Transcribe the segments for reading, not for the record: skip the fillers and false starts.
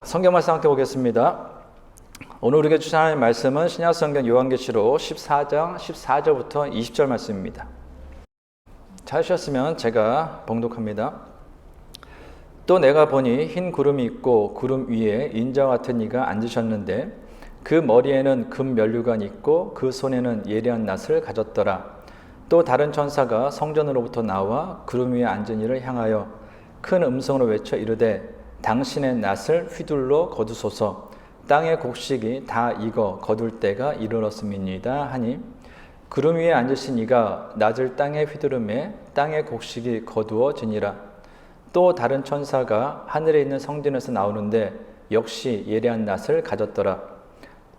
성경 말씀 함께 보겠습니다. 오늘 우리에게 주신 하나님의 말씀은 신약성경 요한계시록 14장 14절부터 20절 말씀입니다. 찾으셨으면 제가 봉독합니다. 또 내가 보니 흰 구름이 있고 구름 위에 인자와 같은 이가 앉으셨는데 그 머리에는 금 면류관이 있고 그 손에는 예리한 낫을 가졌더라. 또 다른 천사가 성전으로부터 나와 구름 위에 앉은 이를 향하여 큰 음성으로 외쳐 이르되 당신의 낫을 휘둘러 거두소서. 땅의 곡식이 다 익어 거둘 때가 이르렀음이니이다 하니 구름 위에 앉으신 이가 낫을 땅에 휘두르매 땅의 곡식이 거두어지니라. 또 다른 천사가 하늘에 있는 성전에서 나오는데 역시 예리한 낫을 가졌더라.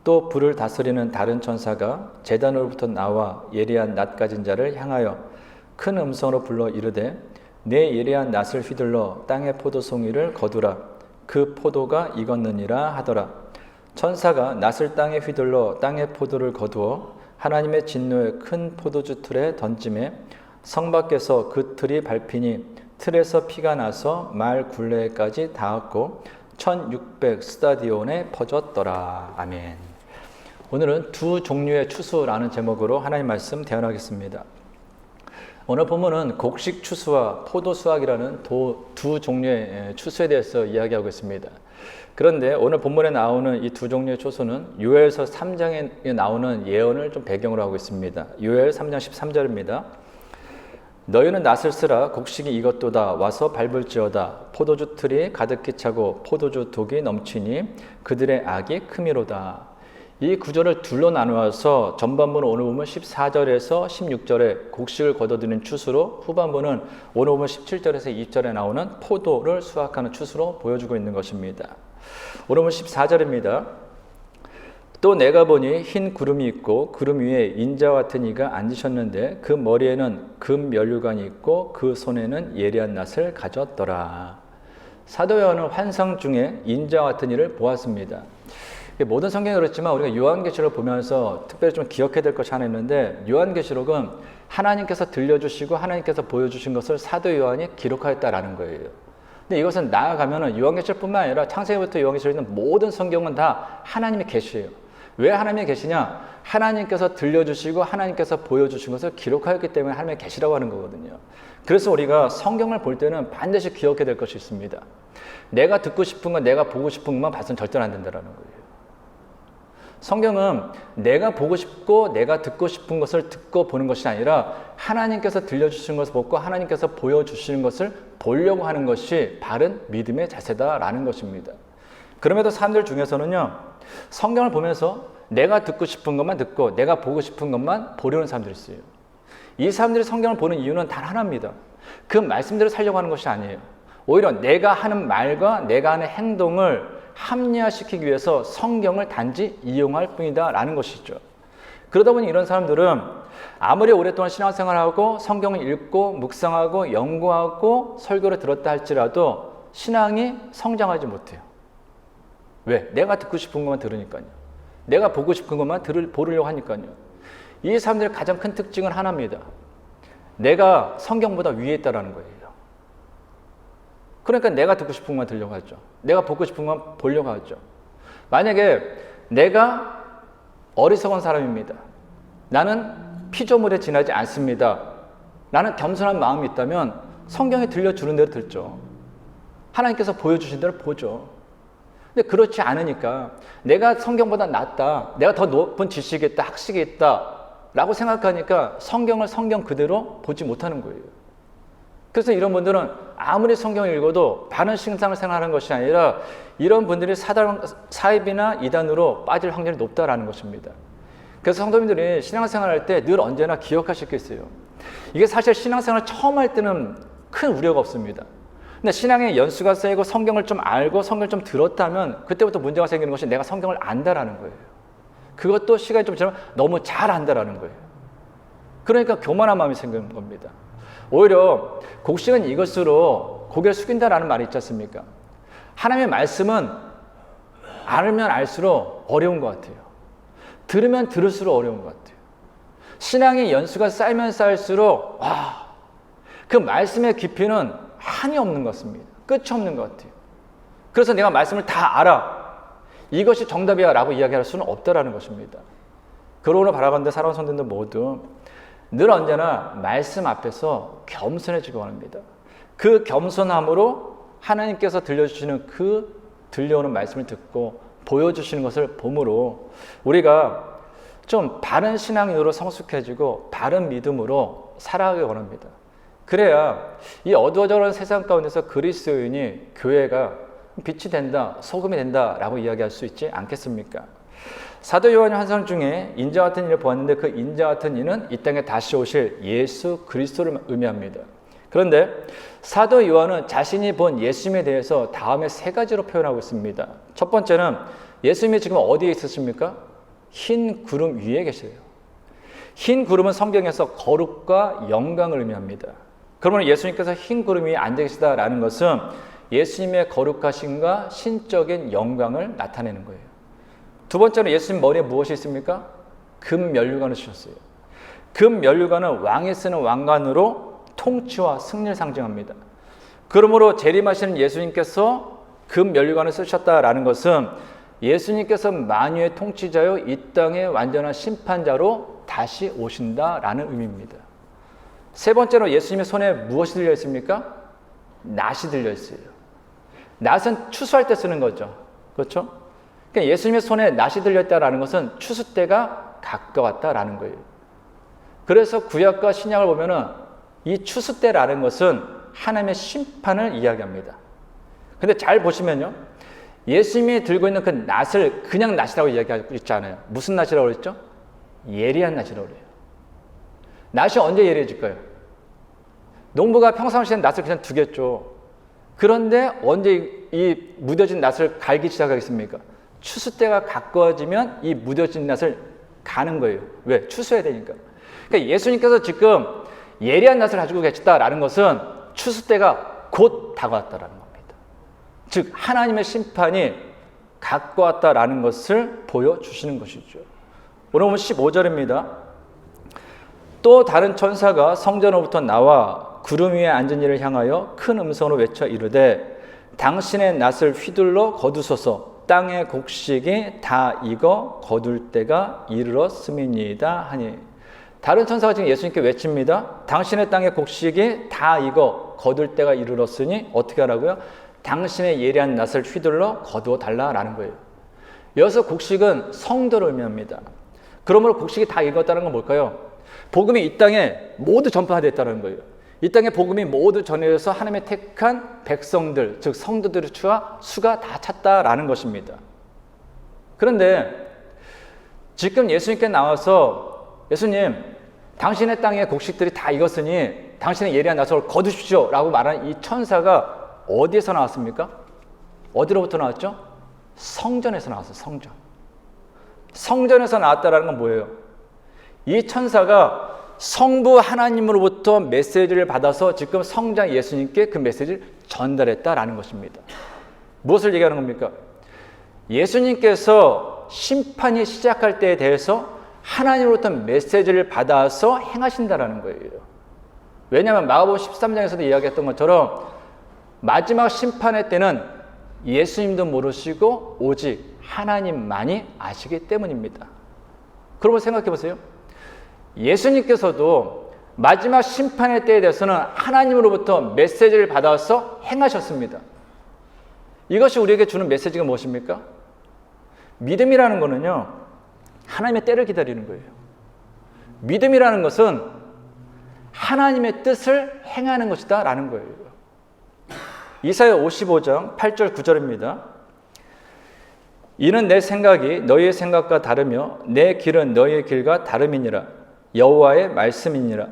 또 불을 다스리는 다른 천사가 제단으로부터 나와 예리한 낫 가진 자를 향하여 큰 음성으로 불러 이르되 내 예리한 낫을 휘둘러 땅의 포도송이를 거두라. 그 포도가 익었느니라 하더라. 천사가 낫을 땅에 휘둘러 땅의 포도를 거두어 하나님의 진노의 큰 포도주 틀에 던짐에 성 밖에서 그 틀이 밟히니 틀에서 피가 나서 말 굴레까지 닿았고 1600 스타디온에 퍼졌더라. 아멘. 오늘은 두 종류의 추수라는 제목으로 하나님 말씀 대언하겠습니다. 오늘 본문은 곡식 추수와 포도 수확이라는 두 종류의 추수에 대해서 이야기하고 있습니다. 그런데 오늘 본문에 나오는 이 두 종류의 추수는 요엘서 3장에 나오는 예언을 좀 배경으로 하고 있습니다. 요엘 3장 13절입니다. 너희는 낫을 쓰라. 곡식이 익었도다. 와서 밟을지어다. 포도주 틀이 가득히 차고 포도주 독이 넘치니 그들의 악이 크미로다. 이 구절을 둘로 나누어서 전반부는 오늘 보면 14절에서 16절에 곡식을 거둬들이는 추수로, 후반부는 오늘 보면 17절에서 20절에 나오는 포도를 수확하는 추수로 보여주고 있는 것입니다. 오늘 보면 14절입니다. 또 내가 보니 흰 구름이 있고 구름 위에 인자와 같은 이가 앉으셨는데 그 머리에는 금 면류관이 있고 그 손에는 예리한 낫을 가졌더라. 사도 요한은 환상 중에 인자와 같은 이를 보았습니다. 모든 성경이 그렇지만 우리가 요한계시록을 보면서 특별히 좀 기억해야 될 것이 하나 있는데, 요한계시록은 하나님께서 들려주시고 하나님께서 보여주신 것을 사도 요한이 기록하였다라는 거예요. 근데 이것은 나아가면은 요한계시록뿐만 아니라 창세기부터 요한계시록에 있는 모든 성경은 다 하나님의 계시예요. 왜 하나님의 계시냐? 하나님께서 들려주시고 하나님께서 보여주신 것을 기록하였기 때문에 하나님의 계시라고 하는 거거든요. 그래서 우리가 성경을 볼 때는 반드시 기억해야 될 것이 있습니다. 내가 듣고 싶은 것, 내가 보고 싶은 것만 봐서는 절대로 안 된다는 거예요. 성경은 내가 보고 싶고 내가 듣고 싶은 것을 듣고 보는 것이 아니라 하나님께서 들려주시는 것을 보고 하나님께서 보여주시는 것을 보려고 하는 것이 바른 믿음의 자세다라는 것입니다. 그럼에도 사람들 중에서는요, 성경을 보면서 내가 듣고 싶은 것만 듣고 내가 보고 싶은 것만 보려는 사람들이 있어요. 이 사람들이 성경을 보는 이유는 단 하나입니다. 그 말씀대로 살려고 하는 것이 아니에요. 오히려 내가 하는 말과 내가 하는 행동을 합리화시키기 위해서 성경을 단지 이용할 뿐이다 라는 것이죠. 그러다 보니 이런 사람들은 아무리 오랫동안 신앙생활하고 성경을 읽고 묵상하고 연구하고 설교를 들었다 할지라도 신앙이 성장하지 못해요. 왜? 내가 듣고 싶은 것만 들으니까요. 내가 보고 싶은 것만 보려고 하니까요. 이 사람들의 가장 큰 특징은 하나입니다. 내가 성경보다 위에 있다는 거예요. 그러니까 내가 듣고 싶은 것만 들려고 하죠. 내가 보고 싶은 것만 보려고 하죠. 만약에 내가 어리석은 사람입니다. 나는 피조물에 지나지 않습니다. 라는 겸손한 마음이 있다면 성경에 들려주는 대로 듣죠. 하나님께서 보여주신 대로 보죠. 근데 그렇지 않으니까 내가 성경보다 낫다, 내가 더 높은 지식이 있다, 학식이 있다 라고 생각하니까 성경을 성경 그대로 보지 못하는 거예요. 그래서 이런 분들은 아무리 성경을 읽어도 바른 신앙을 생활하는 것이 아니라 이런 분들이 사입이나 이단으로 빠질 확률이 높다라는 것입니다. 그래서 성도님들이 신앙생활 할 때 늘 언제나 기억하실 게 있어요. 이게 사실 신앙생활 처음 할 때는 큰 우려가 없습니다. 근데 신앙의 연수가 쌓이고 성경을 좀 알고 성경을 좀 들었다면 그때부터 문제가 생기는 것이 내가 성경을 안다라는 거예요. 그것도 시간이 좀 지나면 너무 잘 안다라는 거예요. 그러니까 교만한 마음이 생기는 겁니다. 오히려 곡식은 이것으로 고개를 숙인다라는 말이 있지 않습니까? 하나님의 말씀은 알면 알수록 어려운 것 같아요. 들으면 들을수록 어려운 것 같아요. 신앙의 연수가 쌓이면 쌓일수록 그 말씀의 깊이는 한이 없는 것 같습니다. 끝이 없는 것 같아요. 그래서 내가 말씀을 다 알아. 이것이 정답이야 라고 이야기할 수는 없다라는 것입니다. 그러므로 바라건대 사랑하는 성도님들 모두 늘 언제나 말씀 앞에서 겸손해지고 합니다. 그 겸손함으로 하나님께서 들려주시는 그 들려오는 말씀을 듣고 보여주시는 것을 보므로 우리가 좀 바른 신앙으로 성숙해지고 바른 믿음으로 살아가기 원합니다. 그래야 이 어두워져가는 세상 가운데서 그리스도인이 교회가 빛이 된다, 소금이 된다라고 이야기할 수 있지 않겠습니까? 사도 요한의 환상 중에 인자 같은 이를 보았는데 그 인자 같은 이는 이 땅에 다시 오실 예수 그리스도를 의미합니다. 그런데 사도 요한은 자신이 본 예수님에 대해서 다음에 세 가지로 표현하고 있습니다. 첫 번째는 예수님이 지금 어디에 있으십니까? 흰 구름 위에 계세요. 흰 구름은 성경에서 거룩과 영광을 의미합니다. 그러면 예수님께서 흰 구름 위에 앉아 계시다라는 것은 예수님의 거룩하심과 신적인 영광을 나타내는 거예요. 두 번째로 예수님 머리에 무엇이 있습니까? 금 면류관을 주셨어요. 금 면류관은 왕이 쓰는 왕관으로 통치와 승리를 상징합니다. 그러므로 재림하시는 예수님께서 금 면류관을 쓰셨다라는 것은 예수님께서 만유의 통치자요 이 땅의 완전한 심판자로 다시 오신다라는 의미입니다. 세 번째로 예수님의 손에 무엇이 들려 있습니까? 낫이 들려 있어요. 낫은 추수할 때 쓰는 거죠. 그렇죠? 그러니까 예수님의 손에 낫이 들려 있다라는 것은 추수 때가 가까웠다라는 거예요. 그래서 구약과 신약을 보면은 이 추수 때라는 것은 하나님의 심판을 이야기합니다. 근데 잘 보시면요. 예수님이 들고 있는 그 낫을 그냥 낫이라고 이야기하고 있지 않아요. 무슨 낫이라고 그랬죠? 예리한 낫이라고 그래요. 낫이 언제 예리해질까요? 농부가 평상시엔 낫을 그냥 두겠죠. 그런데 언제 이 무뎌진 낫을 갈기 시작하겠습니까? 추수 때가 가까워지면 이 무뎌진 낫을 가는 거예요. 왜? 추수해야 되니까. 그러니까 예수님께서 지금 예리한 낫을 가지고 계시다라는 것은 추수 때가 곧 다가왔다라는 겁니다. 즉 하나님의 심판이 가까웠다라는 것을 보여주시는 것이죠. 오늘 보면 15절입니다. 또 다른 천사가 성전으로부터 나와 구름 위에 앉은 이를 향하여 큰 음성으로 외쳐 이르되 당신의 낫을 휘둘러 거두소서 땅의 곡식이 다 익어 거둘 때가 이르렀음이니이다 하니 다른 천사가 지금 예수님께 외칩니다. 당신의 땅의 곡식이 다 익어 거둘 때가 이르렀으니 어떻게 하라고요? 당신의 예리한 낫을 휘둘러 거두어 달라라는 거예요. 여기서 곡식은 성도를 의미합니다. 그러므로 곡식이 다 익었다는 건 뭘까요? 복음이 이 땅에 모두 전파됐다는 거예요. 이 땅에 복음이 모두 전해져서 하나님의 택한 백성들, 즉 성도들의 수가 다 찼다라는 것입니다. 그런데 지금 예수님께 나와서 예수님, 당신의 땅에 곡식들이 다 익었으니 당신의 예리한 낫을 거두십시오 라고 말하는 이 천사가 어디에서 나왔습니까? 어디로부터 나왔죠? 성전에서 나왔어요. 성전. 성전에서 나왔다는 건 뭐예요? 이 천사가 성부 하나님으로부터 메시지를 받아서 지금 성자 예수님께 그 메시지를 전달했다라는 것입니다. 무엇을 얘기하는 겁니까? 예수님께서 심판이 시작할 때에 대해서 하나님으로부터 메시지를 받아서 행하신다라는 거예요. 왜냐하면 마가복음 13장에서도 이야기했던 것처럼 마지막 심판의 때는 예수님도 모르시고 오직 하나님만이 아시기 때문입니다. 그러면 생각해 보세요. 예수님께서도 마지막 심판의 때에 대해서는 하나님으로부터 메시지를 받아서 행하셨습니다. 이것이 우리에게 주는 메시지가 무엇입니까? 믿음이라는 것은요, 하나님의 때를 기다리는 거예요. 믿음이라는 것은 하나님의 뜻을 행하는 것이다 라는 거예요. 이사야 55장 8절 9절입니다. 이는 내 생각이 너희의 생각과 다르며 내 길은 너희의 길과 다름이니라. 여호와의 말씀이니라.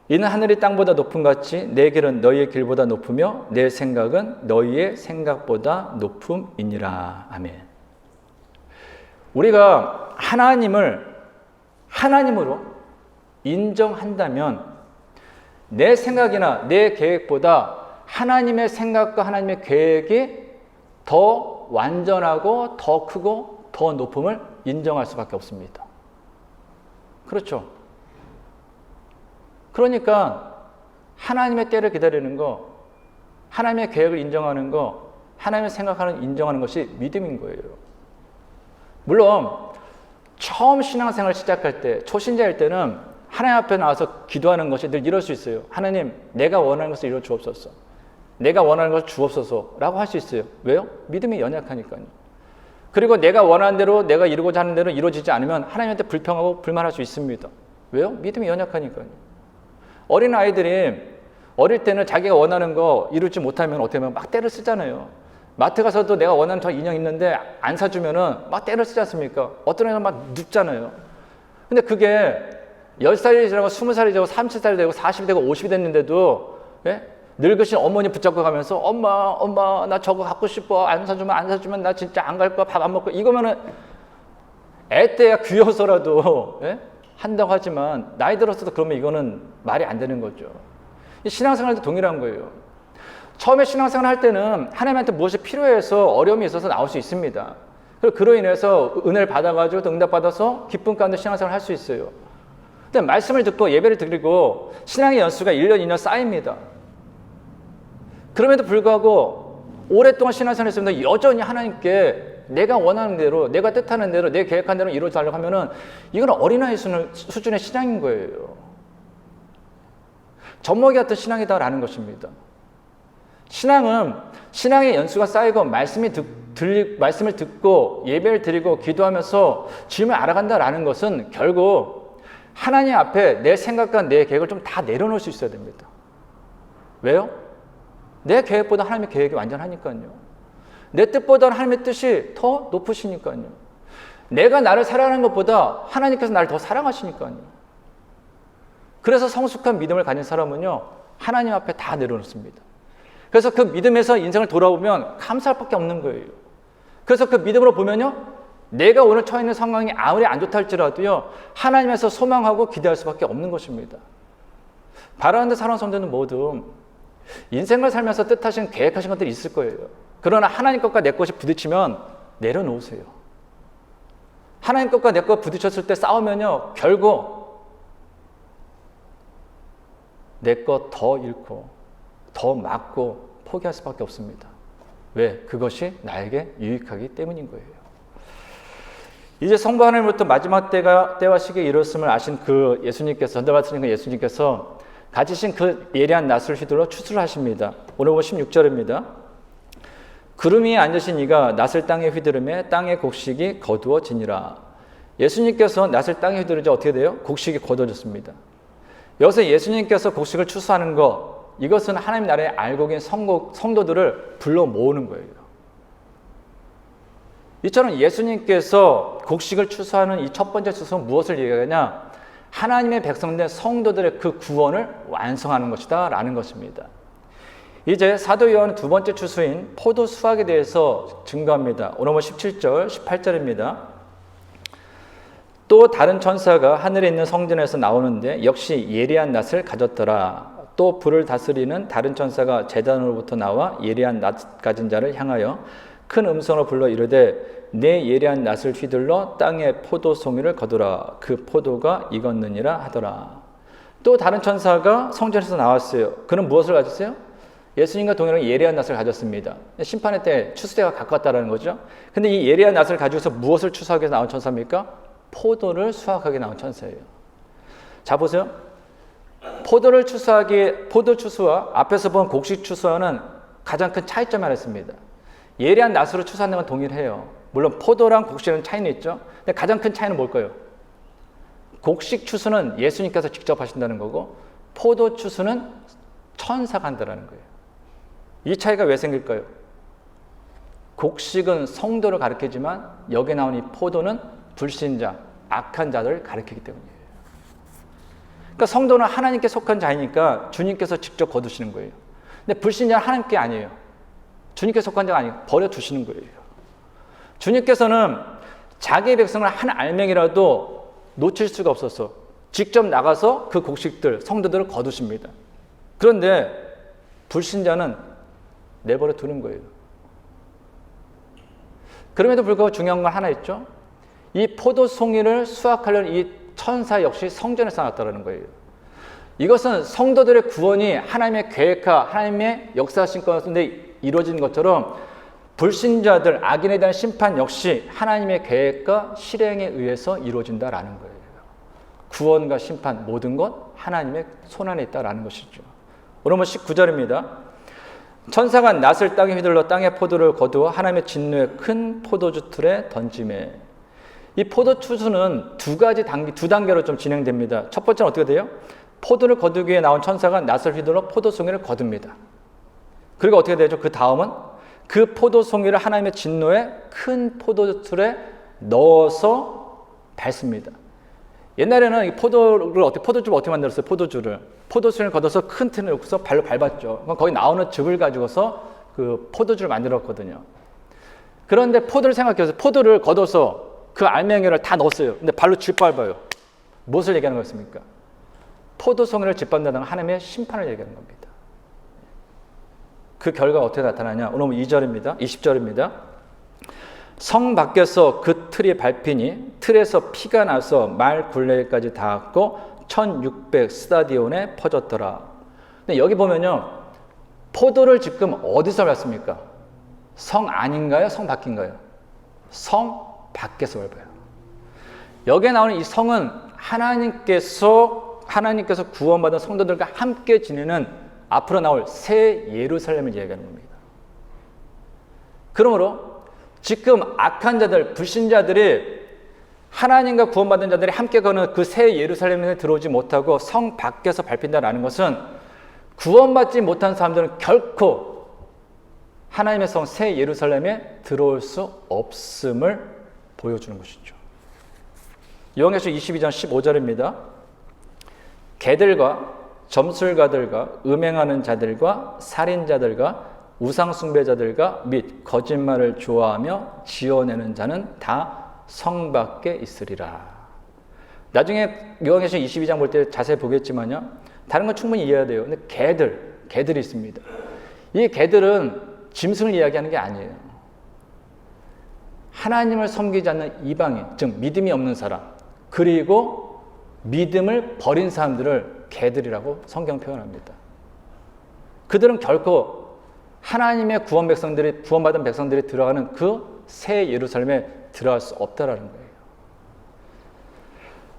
이는 하늘이 땅보다 높음 같이 내 길은 너희의 길보다 높으며 내 생각은 너희의 생각보다 높음이니라. 아멘. 우리가 하나님을 하나님으로 인정한다면 내 생각이나 내 계획보다 하나님의 생각과 하나님의 계획이 더 완전하고 더 크고 더 높음을 인정할 수밖에 없습니다. 그렇죠? 그러니까 하나님의 때를 기다리는 거, 하나님의 계획을 인정하는 거, 하나님을 생각하는, 인정하는 것이 믿음인 거예요. 물론 처음 신앙생활 시작할 때, 초신자일 때는 하나님 앞에 나와서 기도하는 것이 늘 이럴 수 있어요. 하나님, 내가 원하는 것을 이루어 주옵소서. 내가 원하는 것을 주옵소서 라고 할 수 있어요. 왜요? 믿음이 연약하니까요. 그리고 내가 원하는 대로, 내가 이루고자 하는 대로 이루어지지 않으면 하나님한테 불평하고 불만할 수 있습니다. 왜요? 믿음이 연약하니까요. 어린 아이들이 어릴 때는 자기가 원하는 거 이루지 못하면 어떻게 하면 막 떼를 쓰잖아요. 마트 가서도 내가 원하는 저 인형 있는데 안 사주면은 막 떼를 쓰지 않습니까? 어떤 애는 막 눕잖아요. 근데 그게 10살이 지나고 20살이 되고 30살이 되고 40이 되고 50이 됐는데도, 예? 늙으신 어머니 붙잡고 가면서 엄마 나 저거 갖고 싶어. 안 사주면 나 진짜 안 갈 거야. 밥 안 먹고. 이거면은 애 때야 귀여워서라도, 예? 한다고 하지만 나이 들었어도 그러면 이거는 말이 안 되는 거죠. 신앙생활도 동일한 거예요. 처음에 신앙생활 할 때는 하나님한테 무엇이 필요해서 어려움이 있어서 나올 수 있습니다. 그리고 그로 인해서 은혜를 받아가지고 응답받아서 기쁨 가운데 신앙생활을 할 수 있어요. 근데 말씀을 듣고 예배를 드리고 신앙의 연수가 1년, 2년 쌓입니다. 그럼에도 불구하고 오랫동안 신앙생활을 했습니다. 여전히 하나님께 내가 원하는 대로, 내가 뜻하는 대로, 내 계획한 대로 이루어지려고 하면은 이건 어린아이 수준의 신앙인 거예요. 젖먹이 같은 신앙이다라는 것입니다. 신앙은 신앙의 연수가 쌓이고 말씀을 듣고 예배를 드리고 기도하면서 주님을 알아간다라는 것은 결국 하나님 앞에 내 생각과 내 계획을 좀 다 내려놓을 수 있어야 됩니다. 왜요? 내 계획보다 하나님의 계획이 완전하니까요. 내 뜻보다 하나님의 뜻이 더 높으시니까요. 내가 나를 사랑하는 것보다 하나님께서 나를 더 사랑하시니까요. 그래서 성숙한 믿음을 가진 사람은요, 하나님 앞에 다 내려놓습니다. 그래서 그 믿음에서 인생을 돌아보면 감사할 밖에 없는 거예요. 그래서 그 믿음으로 보면요, 내가 오늘 처해 있는 상황이 아무리 안 좋다 할지라도요, 하나님에서 소망하고 기대할 수밖에 없는 것입니다. 바라는데 사랑하는 성도는 모두 인생을 살면서 뜻하신, 계획하신 것들이 있을 거예요. 그러나 하나님 것과 내 것이 부딪히면 내려놓으세요. 하나님 것과 내 것 부딪혔을 때 싸우면요, 결국 내 것 더 잃고 더 맞고 포기할 수밖에 없습니다. 왜? 그것이 나에게 유익하기 때문인 거예요. 이제 성부 하나님으로부터 마지막 때와 시기에 이뤘음을 아신 그 예수님께서, 전달받으신 그 예수님께서 가지신 그 예리한 낫을 휘둘러 추수를 하십니다. 오늘 보면 16절입니다. 구름 위에 앉으신 이가 낫을 땅에 휘두르매 땅의 곡식이 거두어지니라. 예수님께서 낫을 땅에 휘두르자 어떻게 돼요? 곡식이 거두어졌습니다. 여기서 예수님께서 곡식을 추수하는 것, 이것은 하나님 나라의 알고 계신 성도들을 불러 모으는 거예요. 이처럼 예수님께서 곡식을 추수하는 이 첫 번째 추수는 무엇을 얘기하냐? 하나님의 백성된 성도들의 그 구원을 완성하는 것이다 라는 것입니다. 이제 사도 요한은 두 번째 추수인 포도 수확에 대해서 증거합니다. 오늘 17절, 18절입니다. 또 다른 천사가 하늘에 있는 성전에서 나오는데 역시 예리한 낫을 가졌더라. 또 불을 다스리는 다른 천사가 제단으로부터 나와 예리한 낫 가진 자를 향하여 큰 음성으로 불러 이르되 내 예리한 낫을 휘둘러 땅에 포도송이를 거두라. 그 포도가 익었느니라 하더라. 또 다른 천사가 성전에서 나왔어요. 그는 무엇을 가졌어요? 예수님과 동일한 예리한 낫을 가졌습니다. 심판의 때 추수때가 가까웠다는 거죠. 근데 이 예리한 낫을 가지고서 무엇을 추수하기 위해서 나온 천사입니까? 포도를 수확하게 나온 천사예요. 자 보세요. 포도 추수와 앞에서 본 곡식 추수와는 가장 큰 차이점이 하나 있습니다. 예리한 낫으로 추수하는 건 동일해요. 물론 포도랑 곡식은 차이는 있죠. 근데 가장 큰 차이는 뭘까요? 곡식 추수는 예수님께서 직접 하신다는 거고 포도 추수는 천사가 한다는 거예요. 이 차이가 왜 생길까요? 곡식은 성도를 가리키지만 여기 나온 이 포도는 불신자, 악한 자들을 가리키기 때문이에요. 그러니까 성도는 하나님께 속한 자이니까 주님께서 직접 거두시는 거예요. 근데 불신자는 하나님께 아니에요. 주님께 속한 자가 아니고 버려두시는 거예요. 주님께서는 자기의 백성을 한 알맹이라도 놓칠 수가 없어서 직접 나가서 그 곡식들, 성도들을 거두십니다. 그런데 불신자는 내버려 두는 거예요. 그럼에도 불구하고 중요한 건 하나 있죠. 이 포도송이를 수확하려는 이 천사 역시 성전에서 나왔다는 거예요. 이것은 성도들의 구원이 하나님의 계획과 하나님의 역사하신 가운데 이루어진 것처럼 불신자들, 악인에 대한 심판 역시 하나님의 계획과 실행에 의해서 이루어진다라는 거예요. 구원과 심판 모든 것 하나님의 손안에 있다라는 것이죠. 로마 19절입니다. 천사가 낫을 땅에 휘둘러 땅의 포도를 거두어 하나님의 진노의 큰 포도주 틀에 던지매. 이 포도추수는 두 단계로 좀 진행됩니다. 첫 번째는 어떻게 돼요? 포도를 거두기 위해 나온 천사가 낫을 휘둘러 포도송이를 거둡니다. 그리고 어떻게 되죠? 그 다음은 그 포도송이를 하나님의 진노의 큰 포도주 틀에 넣어서 밟습니다. 옛날에는 이 포도주를 어떻게 만들었어요? 포도주를 걷어서 큰 틀에 넣고서 발로 밟았죠. 거기 나오는 즙을 가지고서 그 포도주를 만들었거든요. 그런데 포도를 생각해서 포도를 걷어서 그 알맹이를 다 넣었어요. 근데 발로 짓밟아요. 무엇을 얘기하는 것입니까? 포도송이를 짓밟는다는 하나님의 심판을 얘기하는 겁니다. 그 결과가 어떻게 나타나냐? 오늘 2절입니다. 20절입니다. 성 밖에서 그 틀이 밟히니 틀에서 피가 나서 말 굴레까지 닿았고 1600 스타디온에 퍼졌더라. 근데 여기 보면요. 포도를 지금 어디서 밟습니까? 성 안인가요? 성 밖인가요? 성 밖에서 밟아요. 여기에 나오는 이 성은 하나님께서 구원받은 성도들과 함께 지내는 앞으로 나올 새 예루살렘을 이야기하는 겁니다. 그러므로 지금 악한 자들, 불신자들이 하나님과 구원받은 자들이 함께 거는 그 새 예루살렘에 들어오지 못하고 성 밖에서 밟힌다는 것은 구원받지 못한 사람들은 결코 하나님의 성 새 예루살렘에 들어올 수 없음을 보여주는 것이죠. 요한계시록 22장 15절입니다. 개들과 점술가들과 음행하는 자들과 살인자들과 우상숭배자들과 및 거짓말을 좋아하며 지어내는 자는 다 성 밖에 있으리라. 나중에 요한계시록 22장 볼 때 자세히 보겠지만요. 다른 건 충분히 이해해야 돼요. 근데 개들이 있습니다. 이 개들은 짐승을 이야기하는 게 아니에요. 하나님을 섬기지 않는 이방인, 즉 믿음이 없는 사람, 그리고 믿음을 버린 사람들을 개들이라고 성경 표현합니다. 그들은 결코 하나님의 구원받은 백성들이 들어가는 그 새 예루살렘에 들어갈 수 없다라는 거예요.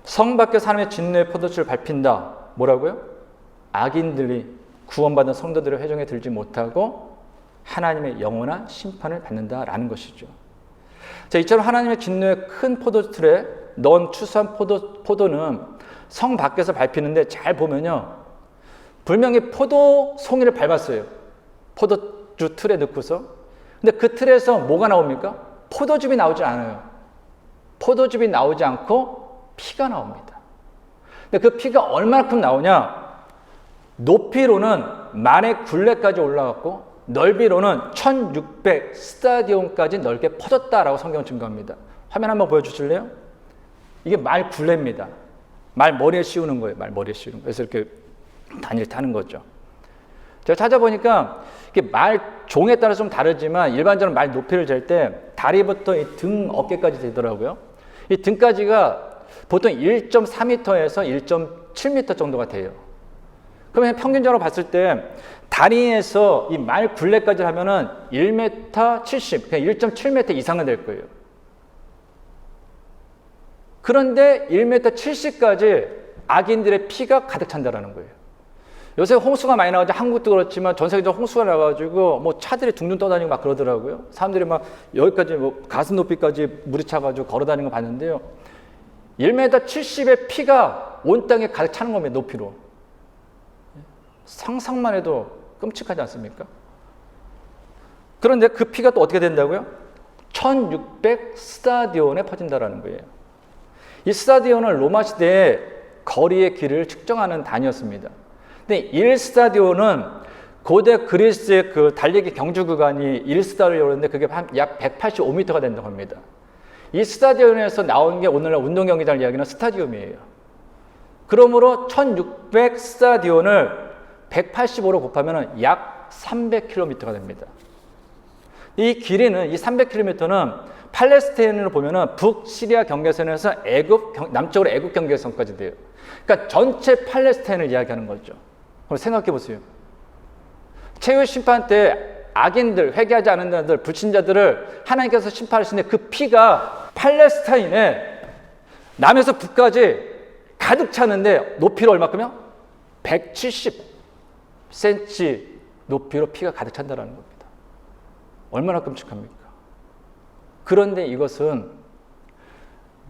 성 밖에서 하나님의 진노의 포도주를 밟힌다. 뭐라고요? 악인들이 구원받은 성도들의 회중에 들지 못하고 하나님의 영원한 심판을 받는다라는 것이죠. 자, 이처럼 하나님의 진노의 큰 포도틀에 넣은 추수한 포도는 성 밖에서 밟히는데 잘 보면요. 분명히 포도 송이를 밟았어요. 포도주 틀에 넣고서. 근데 그 틀에서 뭐가 나옵니까? 포도즙이 나오지 않아요. 포도즙이 나오지 않고 피가 나옵니다. 근데 그 피가 얼마큼 나오냐? 높이로는 만의 굴레까지 올라갔고 넓이로는 1600 스타디온까지 넓게 퍼졌다라고 성경은 증거합니다. 화면 한번 보여주실래요? 이게 말 굴레입니다. 말 머리에 씌우는 거예요. 말 머리에 씌우는 거예요. 그래서 이렇게 단위를 타는 거죠. 제가 찾아보니까 이게 말 종에 따라 좀 다르지만 일반적으로 말 높이를 잴 때 다리부터 이 등 어깨까지 되더라고요. 이 등까지가 보통 1.4m에서 1.7m 정도가 돼요. 그러면 평균적으로 봤을 때 다리에서 이 말 굴레까지 하면은 1m 70, 그냥 1.7m 이상은 될 거예요. 그런데 1m 70까지 악인들의 피가 가득 찬다라는 거예요. 요새 홍수가 많이 나가지고 한국도 그렇지만 전 세계적으로 홍수가 나가지고 뭐 차들이 둥둥 떠다니고 막 그러더라고요. 사람들이 막 여기까지 뭐 가슴 높이까지 물이 차가지고 걸어다니는 거 봤는데요. 1m 70의 피가 온 땅에 가득 차는 겁니다. 높이로. 상상만 해도 끔찍하지 않습니까? 그런데 그 피가 또 어떻게 된다고요? 1600 스타디온에 퍼진다라는 거예요. 이 스타디온은 로마 시대의 거리의 길이를 측정하는 단위였습니다. 근데 1스타디온은 고대 그리스의 그 달리기 경주 구간이 1스타디온인데 그게 약 185m가 된다고 합니다. 이 스타디온에서 나온 게 오늘날 운동경기장을 이야기하는 스타디움이에요. 그러므로 1600 스타디온을 185로 곱하면 약 300km가 됩니다. 이 길이는, 이 300km는 팔레스타인으로 보면은 북시리아 경계선에서 남쪽으로 애굽 경계선까지 돼요. 그러니까 전체 팔레스타인을 이야기하는 거죠. 그럼 생각해 보세요. 최후 심판 때 악인들, 회개하지 않는 자들, 불신자들을 하나님께서 심판하시는데 그 피가 팔레스타인에 남에서 북까지 가득 차는데 높이로 얼마큼요? 170cm 높이로 피가 가득 찬다는 겁니다. 얼마나 끔찍합니까? 그런데 이것은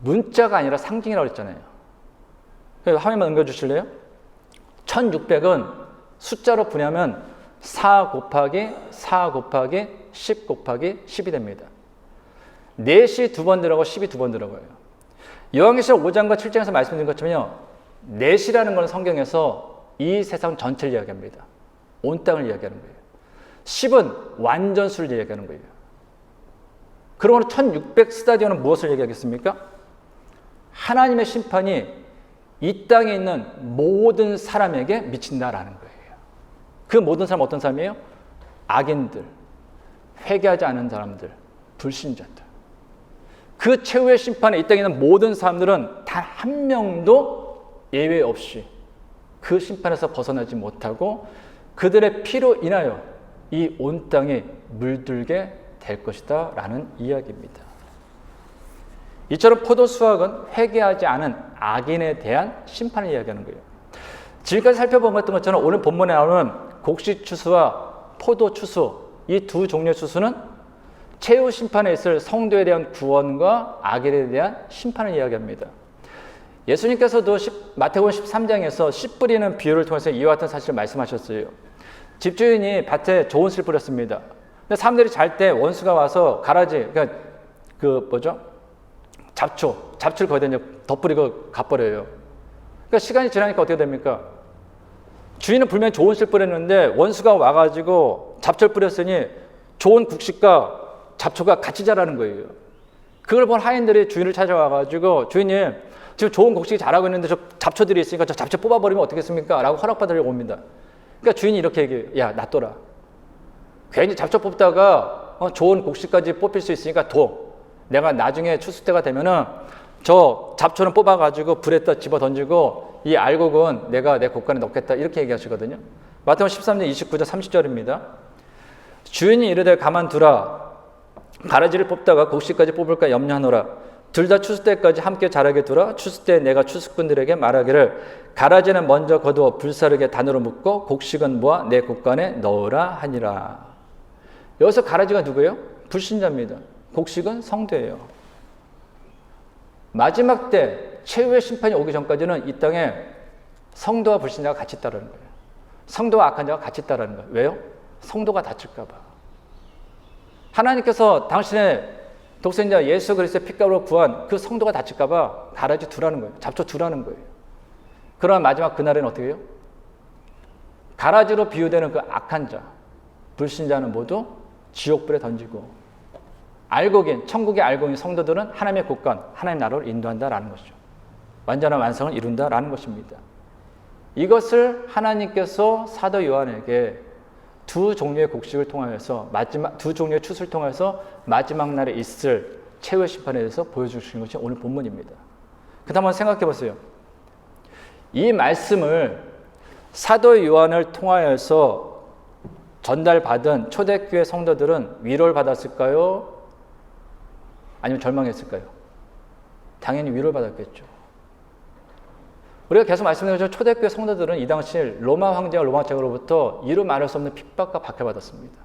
문자가 아니라 상징이라고 했잖아요. 화면만 넘겨주실래요? 1600은 숫자로 분해하면 4 곱하기 4 곱하기 10 곱하기 10이 됩니다. 4시 2번 들어가고 10이 2번 들어가요. 요한계시록 5장과 7장에서 말씀드린 것처럼요. 4시라는 것은 성경에서 이 세상 전체를 이야기합니다. 온 땅을 이야기하는 거예요. 10은 완전수를 이야기하는 거예요. 그러면 1600 스타디온은 무엇을 얘기하겠습니까? 하나님의 심판이 이 땅에 있는 모든 사람에게 미친다라는 거예요. 그 모든 사람 어떤 사람이에요? 악인들, 회개하지 않은 사람들, 불신자들. 그 최후의 심판에 이 땅에 있는 모든 사람들은 단 한 명도 예외 없이 그 심판에서 벗어나지 못하고 그들의 피로 인하여 이 온 땅에 물들게 될 것이다 라는 이야기입니다. 이처럼 포도수확은 회개하지 않은 악인에 대한 심판을 이야기하는 거예요. 지금까지 살펴본 것처럼 오늘 본문에 나오는 곡식추수와 포도추수, 이 두 종류의 추수는 최후 심판에 있을 성도에 대한 구원과 악인에 대한 심판을 이야기합니다. 예수님께서도 마태복음 13장에서 씨 뿌리는 비유를 통해서 이와 같은 사실을 말씀하셨어요. 집주인이 밭에 좋은 씨를 뿌렸습니다. 근데 사람들이 잘 때 원수가 와서 가라지, 그러니까 잡초를 거기다 이제 덧뿌리고 가버려요. 그러니까 시간이 지나니까 어떻게 됩니까? 주인은 분명히 좋은 씨를 뿌렸는데 원수가 와가지고 잡초를 뿌렸으니 좋은 곡식과 잡초가 같이 자라는 거예요. 그걸 본 하인들이 주인을 찾아와가지고 주인님 지금 좋은 곡식이 자라고 있는데 저 잡초들이 있으니까 저 잡초 뽑아버리면 어떻겠습니까? 라고 허락받으려고 옵니다. 그러니까 주인이 이렇게 얘기해요. 야, 놔둬라. 괜히 잡초 뽑다가 좋은 곡식까지 뽑힐 수 있으니까 둬. 내가 나중에 추수 때가 되면은 저 잡초는 뽑아가지고 불에다 집어 던지고 이 알곡은 내가 내 곳간에 넣겠다. 이렇게 얘기하시거든요. 마태복음 13장 29절 30절입니다. 주인이 이르되 가만두라. 가라지를 뽑다가 곡식까지 뽑을까 염려하노라. 둘 다 추수 때까지 함께 자라게 두라. 추수 때 내가 추수꾼들에게 말하기를 가라지는 먼저 거두어 불사르게 단으로 묶고 곡식은 모아 내 곳간에 넣으라 하니라. 여기서 가라지가 누구예요? 불신자입니다. 곡식은 성도예요. 마지막 때 최후의 심판이 오기 전까지는 이 땅에 성도와 불신자가 같이 있다는 거예요. 성도와 악한 자가 같이 있다는 거예요. 왜요? 성도가 다칠까 봐. 하나님께서 당신의 독생자 예수 그리스도의 피값으로 구한 그 성도가 다칠까 봐 가라지 두라는 거예요. 잡초 두라는 거예요. 그러나 마지막 그날에는 어떻게 해요? 가라지로 비유되는 그 악한 자, 불신자는 모두 지옥불에 던지고 알곡인, 천국의 알곡인 성도들은 하나님의 곳간, 하나님 나라를 인도한다라는 것이죠. 완전한 완성을 이룬다라는 것입니다. 이것을 하나님께서 사도 요한에게 두 종류의 곡식을 통하여서 두 종류의 추수를 통해서 마지막 날에 있을 최후의 심판에 대해서 보여주신 것이 오늘 본문입니다. 그 다음 한번 생각해 보세요. 이 말씀을 사도 요한을 통하여서 전달받은 초대교회 성도들은 위로를 받았을까요? 아니면 절망했을까요? 당연히 위로를 받았겠죠. 우리가 계속 말씀드린 것처럼 초대교회 성도들은 이 당시 로마 황제와 로마 제국으로부터 이루 말할 수 없는 핍박과 박해받았습니다.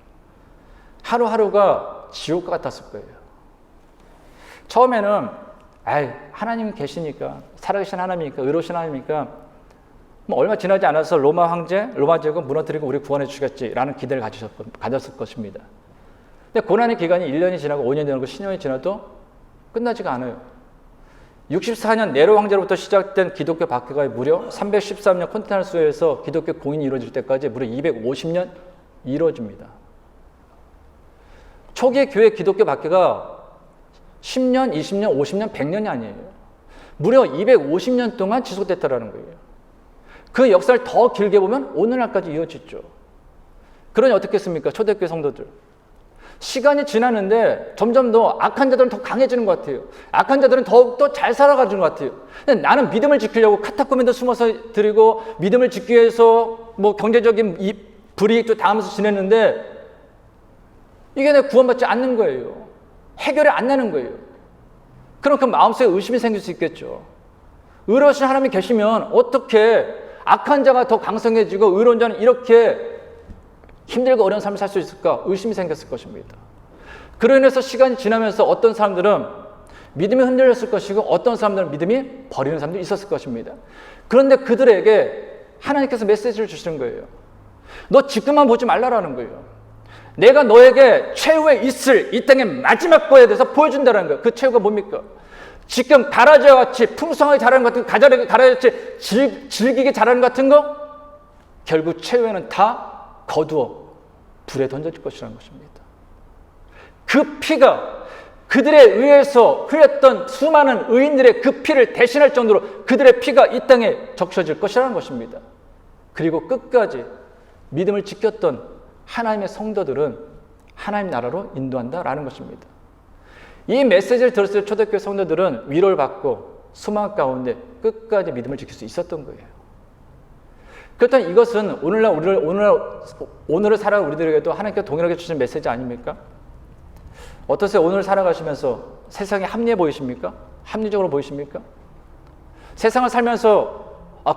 하루하루가 지옥과 같았을 거예요. 처음에는 하나님이 계시니까, 살아계신 하나님이니까, 의로우신 하나님이니까 얼마 지나지 않아서 로마 황제, 로마 제국을 무너뜨리고 우리 구원해 주시겠지라는 기대를 가졌을 것입니다. 근데 고난의 기간이 1년이 지나고 5년이 지나고 10년이 지나도 끝나지가 않아요. 64년 네로 황제로부터 시작된 기독교 박해가 무려 313년 콘스탄티누스에서 기독교 공인이 이루어질 때까지 무려 250년 이루어집니다. 초기 교회 기독교 박해가 10년, 20년, 50년, 100년이 아니에요. 무려 250년 동안 지속됐다라는 거예요. 그 역사를 더 길게 보면 오늘날까지 이어지죠. 그러니 어떻겠습니까? 초대교회 성도들. 시간이 지나는데 점점 더 악한 자들은 더 강해지는 것 같아요. 악한 자들은 더욱더 잘 살아가는 것 같아요. 나는 믿음을 지키려고 카타콤에도 숨어서 드리고 믿음을 지키기 위해서 경제적인 불이익도 당하면서 지냈는데 이게 내 구원받지 않는 거예요. 해결이 안 나는 거예요. 그럼 그 마음속에 의심이 생길 수 있겠죠. 의로우신 하나님이 계시면 어떻게 악한 자가 더 강성해지고 의로운 자는 이렇게 힘들고 어려운 삶을 살 수 있을까? 의심이 생겼을 것입니다. 그로 인해서 시간이 지나면서 어떤 사람들은 믿음이 흔들렸을 것이고 어떤 사람들은 믿음이 버리는 사람도 있었을 것입니다. 그런데 그들에게 하나님께서 메시지를 주시는 거예요. 너 지금만 보지 말라라는 거예요. 내가 너에게 최후에 있을 이 땅의 마지막 거에 대해서 보여준다는 거예요. 그 최후가 뭡니까? 지금 가라지와 같이 풍성하게 자라는 것 같은 가라지같이 질기게 자라는 것 같은 거 결국 최후에는 다 거두어 불에 던져질 것이라는 것입니다. 그 피가 그들에 의해서 흘렸던 수많은 의인들의 그 피를 대신할 정도로 그들의 피가 이 땅에 적셔질 것이라는 것입니다. 그리고 끝까지 믿음을 지켰던 하나님의 성도들은 하나님 나라로 인도한다라는 것입니다. 이 메시지를 들었을 때 초대교회 성도들은 위로를 받고 소망 가운데 끝까지 믿음을 지킬 수 있었던 거예요. 그렇다면 이것은 오늘을 살아가는 우리들에게도 하나님께서 동일하게 주신 메시지 아닙니까? 어떠세요? 오늘 살아가시면서 세상에 합리해 보이십니까? 합리적으로 보이십니까? 세상을 살면서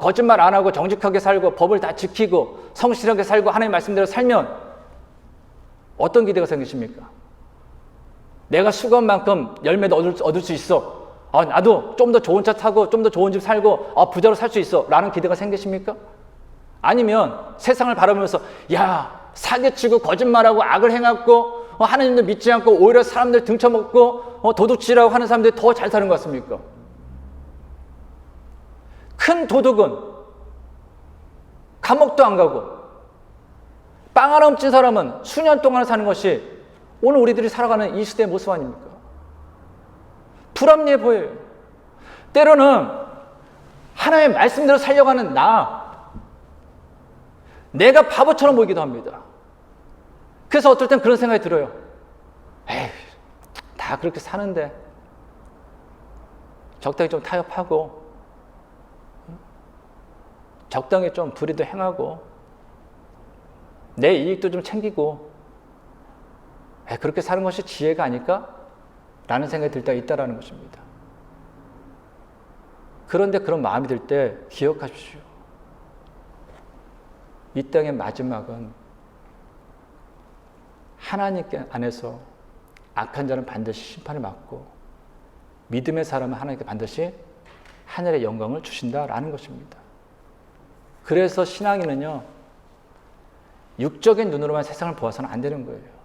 거짓말 안 하고 정직하게 살고 법을 다 지키고 성실하게 살고 하나님 말씀대로 살면 어떤 기대가 생기십니까? 내가 수고한 만큼 열매도 얻을 수 있어. 나도 좀 더 좋은 차 타고 좀 더 좋은 집 살고 부자로 살 수 있어 라는 기대가 생기십니까? 아니면 세상을 바라보면서 사기치고 거짓말하고 악을 행하고 하나님도 믿지 않고 오히려 사람들 등쳐먹고 도둑질하고 하는 사람들이 더 잘 사는 것 같습니까? 큰 도둑은 감옥도 안 가고 빵 하나 훔친 사람은 수년 동안 사는 것이 오늘 우리들이 살아가는 이 시대의 모습 아닙니까? 불합리해 보여요. 때로는 하나님의 말씀대로 살려가는 내가 바보처럼 보이기도 합니다. 그래서 어떨 땐 그런 생각이 들어요. 다 그렇게 사는데 적당히 좀 타협하고 적당히 좀 불의도 행하고 내 이익도 좀 챙기고 그렇게 사는 것이 지혜가 아닐까? 라는 생각이 들 때가 있다는 것입니다. 그런데 그런 마음이 들 때 기억하십시오. 이 땅의 마지막은 하나님께 안에서 악한 자는 반드시 심판을 받고 믿음의 사람은 하나님께 반드시 하늘의 영광을 주신다라는 것입니다. 그래서 신앙인은요, 육적인 눈으로만 세상을 보아서는 안 되는 거예요.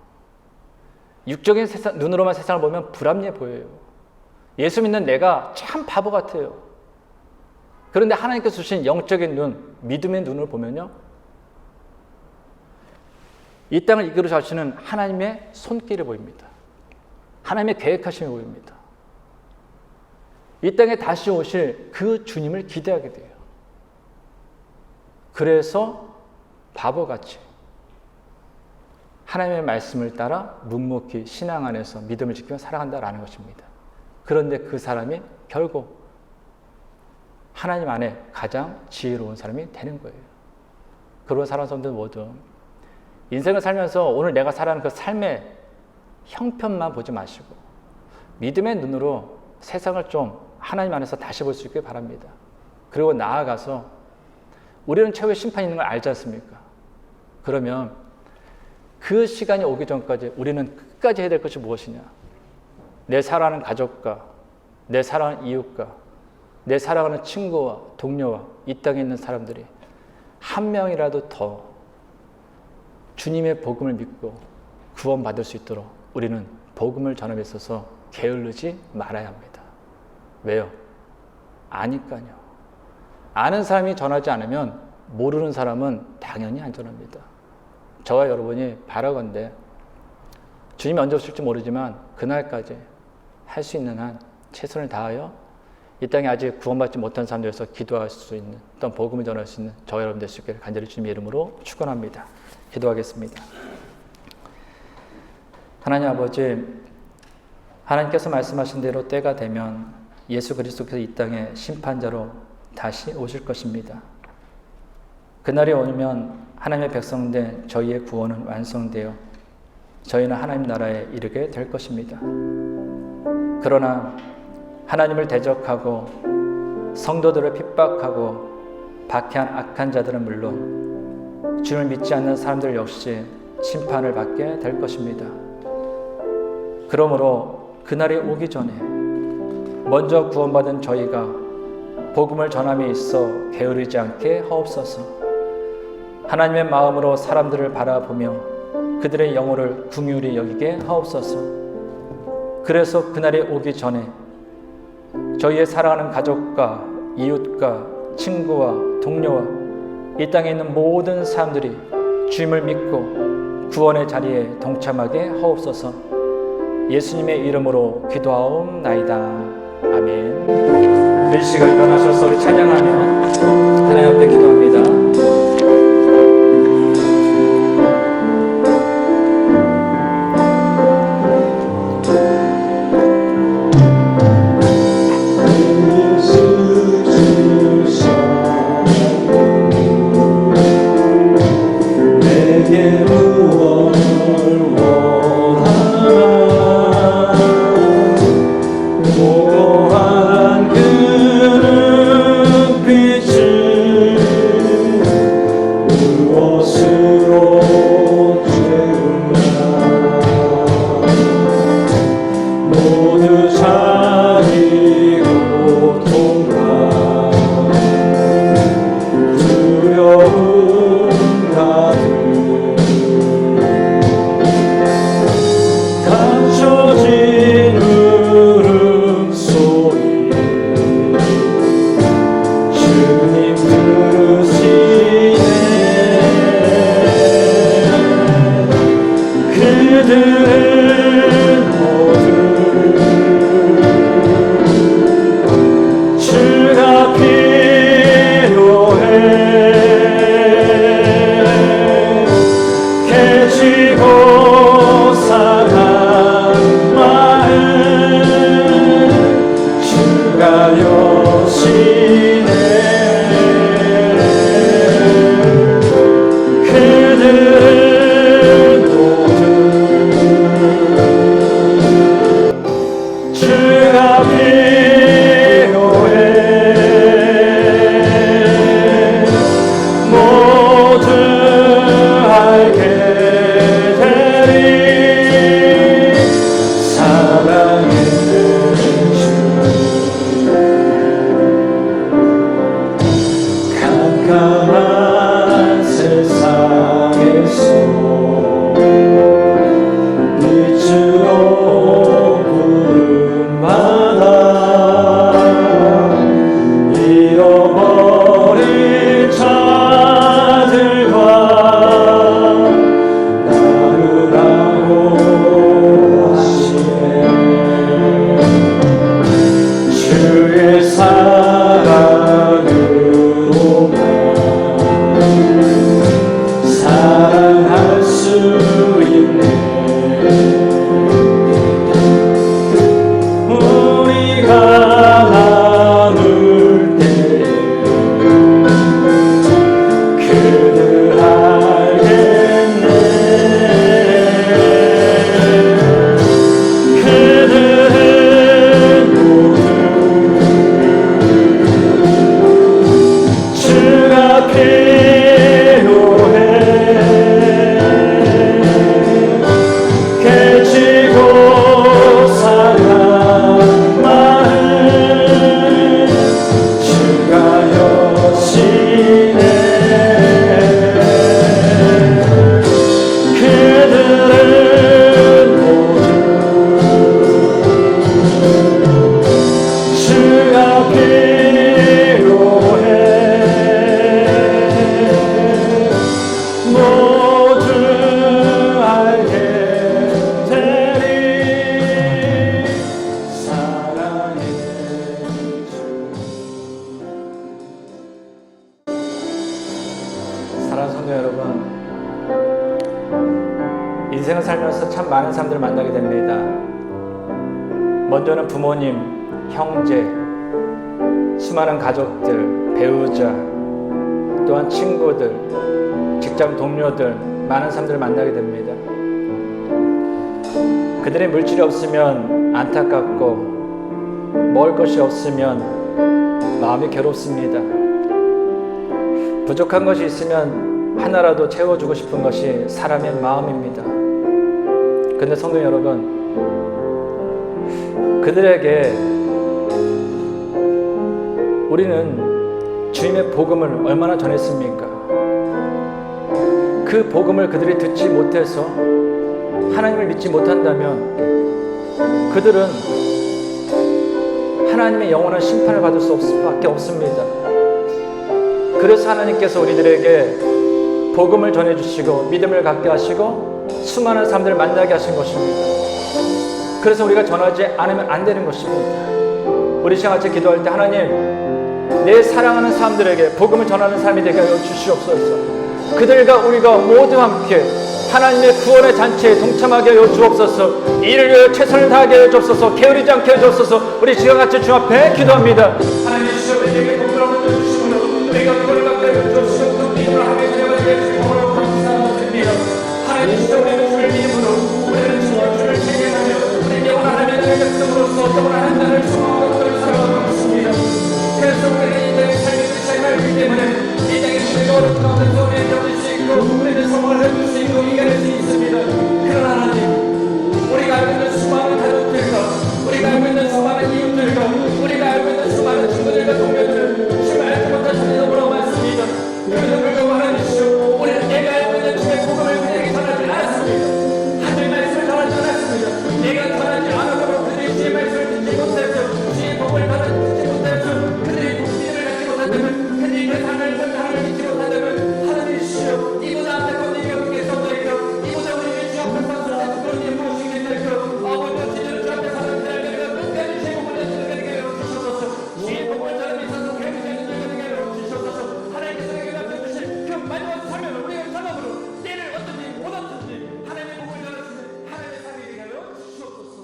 육적인 눈으로만 세상을 보면 불합리해 보여요. 예수 믿는 내가 참 바보 같아요. 그런데 하나님께서 주신 영적인 눈, 믿음의 눈을 보면요, 이 땅을 이끌어 가시는 하나님의 손길이 보입니다. 하나님의 계획하심이 보입니다. 이 땅에 다시 오실 그 주님을 기대하게 돼요. 그래서 바보같이 하나님의 말씀을 따라 묵묵히 신앙 안에서 믿음을 지키며 살아간다라는 것입니다. 그런데 그 사람이 결국 하나님 안에 가장 지혜로운 사람이 되는 거예요. 그런 사람 사람들 모두 인생을 살면서 오늘 내가 살아가는 그 삶의 형편만 보지 마시고 믿음의 눈으로 세상을 좀 하나님 안에서 다시 볼 수 있길 바랍니다. 그리고 나아가서 우리는 최후의 심판이 있는 걸 알지 않습니까? 그러면 그 시간이 오기 전까지 우리는 끝까지 해야 될 것이 무엇이냐? 내 사랑하는 가족과 내 사랑하는 이웃과 내 사랑하는 친구와 동료와 이 땅에 있는 사람들이 한 명이라도 더 주님의 복음을 믿고 구원받을 수 있도록 우리는 복음을 전함에 있어서 게을르지 말아야 합니다. 왜요? 아니까요. 아는 사람이 전하지 않으면 모르는 사람은 당연히 안 전합니다. 저와 여러분이 바라건대 주님이 언제 오실지 모르지만 그날까지 할 수 있는 한 최선을 다하여 이 땅에 아직 구원받지 못한 사람들 위해서 기도할 수 있는 어떤 복음을 전할 수 있는 저와 여러분 될 수 있기를 간절히 주님의 이름으로 축원합니다. 기도하겠습니다. 하나님 아버지, 하나님께서 말씀하신 대로 때가 되면 예수 그리스도께서 이 땅에 심판자로 다시 오실 것입니다. 그날이 오면 하나님의 백성된 저희의 구원은 완성되어 저희는 하나님 나라에 이르게 될 것입니다. 그러나 하나님을 대적하고 성도들을 핍박하고 박해한 악한 자들은 물론 주를 믿지 않는 사람들 역시 심판을 받게 될 것입니다. 그러므로 그날이 오기 전에 먼저 구원받은 저희가 복음을 전함에 있어 게으르지 않게 하옵소서. 하나님의 마음으로 사람들을 바라보며 그들의 영혼을 긍휼히 여기게 하옵소서. 그래서 그날이 오기 전에 저희의 사랑하는 가족과 이웃과 친구와 동료와 이 땅에 있는 모든 사람들이 주님을 믿고 구원의 자리에 동참하게 하옵소서. 예수님의 이름으로 기도하옵나이다. 아멘. 이 시간 일어나셔서 우리 찬양하며 하나님 앞에 기도합니다. 인생을 살면서 참 많은 사람들을 만나게 됩니다. 먼저는 부모님, 형제, 수많은 가족들, 배우자, 또한 친구들, 직장 동료들, 많은 사람들을 만나게 됩니다. 그들의 물질이 없으면 안타깝고 먹을 것이 없으면 마음이 괴롭습니다. 부족한 것이 있으면 하나라도 채워주고 싶은 것이 사람의 마음입니다. 근데 성도 여러분, 그들에게 우리는 주님의 복음을 얼마나 전했습니까? 그 복음을 그들이 듣지 못해서 하나님을 믿지 못한다면 그들은 하나님의 영원한 심판을 받을 수밖에 없습니다. 그래서 하나님께서 우리들에게 복음을 전해주시고 믿음을 갖게 하시고 수많은 사람들을 만나게 하신 것입니다. 그래서 우리가 전하지 않으면 안 되는 것입니다. 우리 시간같이 기도할 때 하나님, 내 사랑하는 사람들에게 복음을 전하는 사람이 되게 하여 주시옵소서. 그들과 우리가 모두 함께 하나님의 구원의 잔치에 동참하게 하여 주옵소서. 이를 위해 최선을 다하게 하여 주옵소서. 게으르지 않게 하여 주옵소서. 우리 시간같이 주 앞에 기도합니다. 하나님 주시옵소서. 우리에게 복음을 얻어 주시므로 우리가 구원을 받게 하여 주옵소서. 그 믿음을 하게 하여 주옵소서. 감사드립니다. 하나님 주시옵소서. 우리는 주를 믿음으로 우리는 주를 체계하며 우리 영원한 하나님의 백성으로서 영원한 한 나라를 소망하고 살아가고 있습니다. 그래서 우리는 이 땅의 삶을 살기 때문에 이 땅의 주님과 어렵고 가운데서 우리를 얻을 수 있고 우리를 성공을 해줄 수 있고 이겨낼 수 있습니다. 그러나 하나님, 우리가 알고 있는 수많은 가족들과 우리가 알고 있는 수많은 이웃들과 우리가 알고 있는 수많은 친구들과 동료들을 주님 알지 못한 자들이 너무나 많습니다. 그럼에도 불구하고 하나님이시오, 우리는 내가 알고 있는 주의 복음을 그들에게 전하지 않았습니다. 하나님의 말씀을 전하지 않았습니다. 내가 전하지 않아도 그들이 주의 말씀을 듣지 못해서 주의 복음을 받아듣지 못해서 그들이 믿음을 갖지 못한다면 그들이 그 삶을 하나님을 믿지 못한다면 하나님이시오, 이보다 안타까운 일이 없겠어 너희가 이보다 우리를 주 앞에 서서 그런 일이 무엇이겠느냐 아버지 진리를 주 앞에 서는 그들에게 끝까지 주의 복음을 전하는 그들에게 주셔서 주의 복음을 전하는 있어서 괴롭히는 그들에게 주셔서 하나님께서 내게 맡겨주신 그 마지막 사명을 우리가 사명으로 때를 얻든지 못 얻든지 하나님의 복음을 전하시는 하나님의 삶이 되게 하여 주옵소서.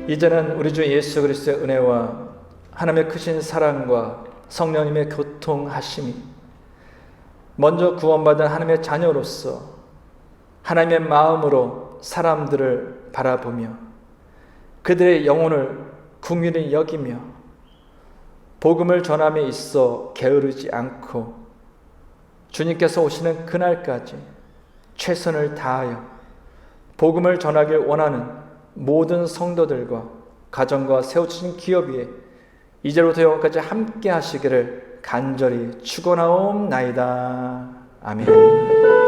이제는 우리 주 예수 그리스도의 은혜와 하나님의 크신 사랑과 성령님의 교통하심이 먼저 구원받은 하나님의 자녀로서 하나님의 마음으로 사람들을 바라보며 그들의 영혼을 긍휼히 여기며 복음을 전함에 있어 게으르지 않고 주님께서 오시는 그날까지 최선을 다하여 복음을 전하길 원하는 모든 성도들과 가정과 세우친 기업 위에 이제로부터 영원까지 함께 하시기를 간절히 축원하옵나이다. 아멘.